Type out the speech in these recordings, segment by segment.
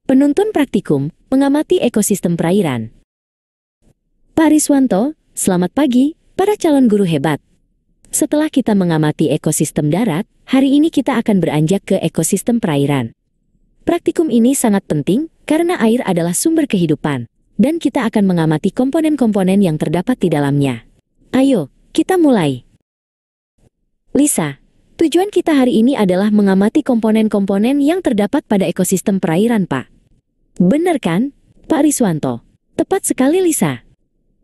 Penuntun praktikum, mengamati ekosistem perairan. Pak Riswanto, selamat pagi, para calon guru hebat. Setelah kita mengamati ekosistem darat, hari ini kita akan beranjak ke ekosistem perairan. Praktikum ini sangat penting karena air adalah sumber kehidupan, dan kita akan mengamati komponen-komponen yang terdapat di dalamnya. Ayo, kita mulai. Lisa, tujuan kita hari ini adalah mengamati komponen-komponen yang terdapat pada ekosistem perairan, Pak. Benar kan, Pak Riswanto? Tepat sekali, Lisa.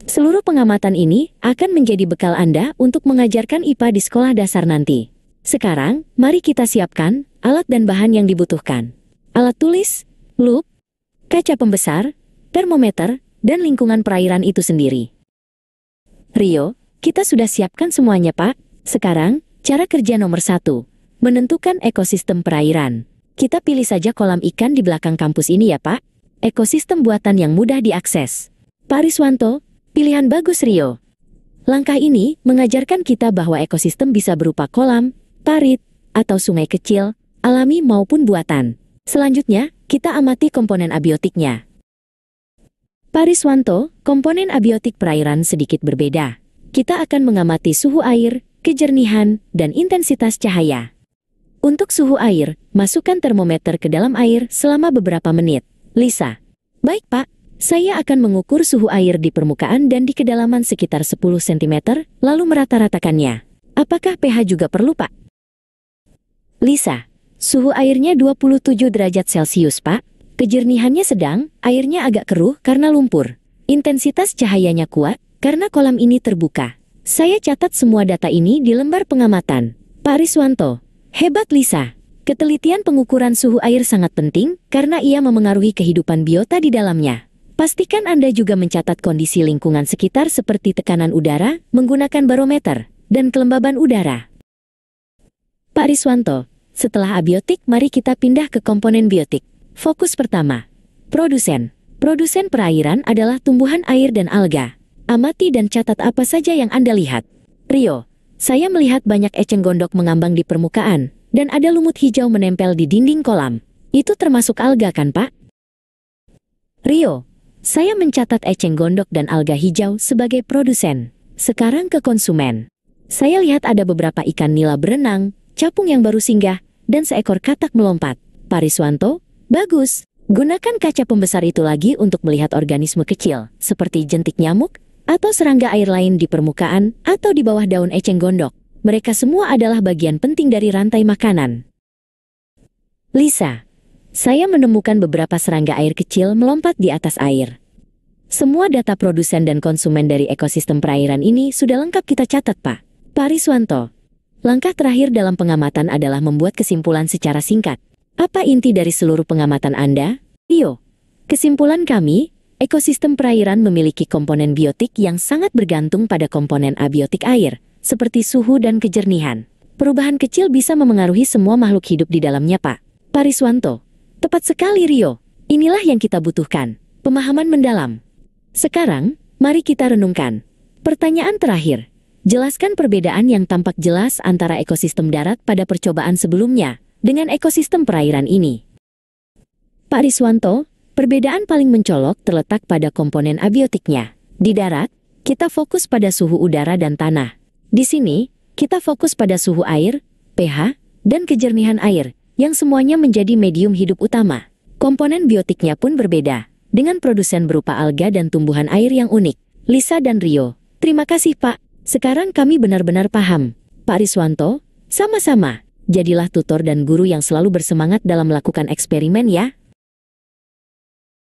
Seluruh pengamatan ini akan menjadi bekal Anda untuk mengajarkan IPA di sekolah dasar nanti. Sekarang, mari kita siapkan alat dan bahan yang dibutuhkan. Alat tulis, lup, kaca pembesar, termometer, dan lingkungan perairan itu sendiri. Rio, kita sudah siapkan semuanya, Pak. Sekarang, cara kerja nomor 1, menentukan ekosistem perairan. Kita pilih saja kolam ikan di belakang kampus ini ya, Pak. Ekosistem buatan yang mudah diakses. Pak Riswanto, pilihan bagus, Rio. Langkah ini mengajarkan kita bahwa ekosistem bisa berupa kolam, parit, atau sungai kecil, alami maupun buatan. Selanjutnya, kita amati komponen abiotiknya. Pak Riswanto, komponen abiotik perairan sedikit berbeda. Kita akan mengamati suhu air, kejernihan, dan intensitas cahaya. Untuk suhu air, masukkan termometer ke dalam air selama beberapa menit. Lisa, baik Pak, saya akan mengukur suhu air di permukaan dan di kedalaman sekitar 10 cm, lalu merata-ratakannya. Apakah pH juga perlu, Pak? Lisa, suhu airnya 27 derajat Celcius, Pak. Kejernihannya sedang, airnya agak keruh karena lumpur. Intensitas cahayanya kuat, karena kolam ini terbuka. Saya catat semua data ini di lembar pengamatan. Pak Riswanto, hebat Lisa. Ketelitian pengukuran suhu air sangat penting karena ia memengaruhi kehidupan biota di dalamnya. Pastikan Anda juga mencatat kondisi lingkungan sekitar seperti tekanan udara menggunakan barometer dan kelembaban udara. Pak Riswanto, setelah abiotik mari kita pindah ke komponen biotik. Fokus pertama, produsen. Produsen perairan adalah tumbuhan air dan alga. Amati dan catat apa saja yang Anda lihat. Rio, saya melihat banyak eceng gondok mengambang di permukaan, dan ada lumut hijau menempel di dinding kolam. Itu termasuk alga kan, Pak? Rio, saya mencatat eceng gondok dan alga hijau sebagai produsen. Sekarang ke konsumen. Saya lihat ada beberapa ikan nila berenang, capung yang baru singgah, dan seekor katak melompat. Pak Riswanto, bagus. Gunakan kaca pembesar itu lagi untuk melihat organisme kecil, seperti jentik nyamuk, atau serangga air lain di permukaan, atau di bawah daun eceng gondok. Mereka semua adalah bagian penting dari rantai makanan. Lisa, saya menemukan beberapa serangga air kecil melompat di atas air. Semua data produsen dan konsumen dari ekosistem perairan ini sudah lengkap kita catat, Pak. Pak Riswanto, langkah terakhir dalam pengamatan adalah membuat kesimpulan secara singkat. Apa inti dari seluruh pengamatan Anda? Rio, kesimpulan kami, ekosistem perairan memiliki komponen biotik yang sangat bergantung pada komponen abiotik air, seperti suhu dan kejernihan. Perubahan kecil bisa memengaruhi semua makhluk hidup di dalamnya, Pak. Pak Riswanto, tepat sekali Rio. Inilah yang kita butuhkan, pemahaman mendalam. Sekarang, mari kita renungkan. Pertanyaan terakhir, jelaskan perbedaan yang tampak jelas antara ekosistem darat pada percobaan sebelumnya dengan ekosistem perairan ini. Pak Riswanto, perbedaan paling mencolok terletak pada komponen abiotiknya. Di darat, kita fokus pada suhu udara dan tanah. Di sini, kita fokus pada suhu air, pH, dan kejernihan air, yang semuanya menjadi medium hidup utama. Komponen biotiknya pun berbeda, dengan produsen berupa alga dan tumbuhan air yang unik. Lisa dan Rio, terima kasih Pak. Sekarang kami benar-benar paham. Pak Riswanto, sama-sama. Jadilah tutor dan guru yang selalu bersemangat dalam melakukan eksperimen ya.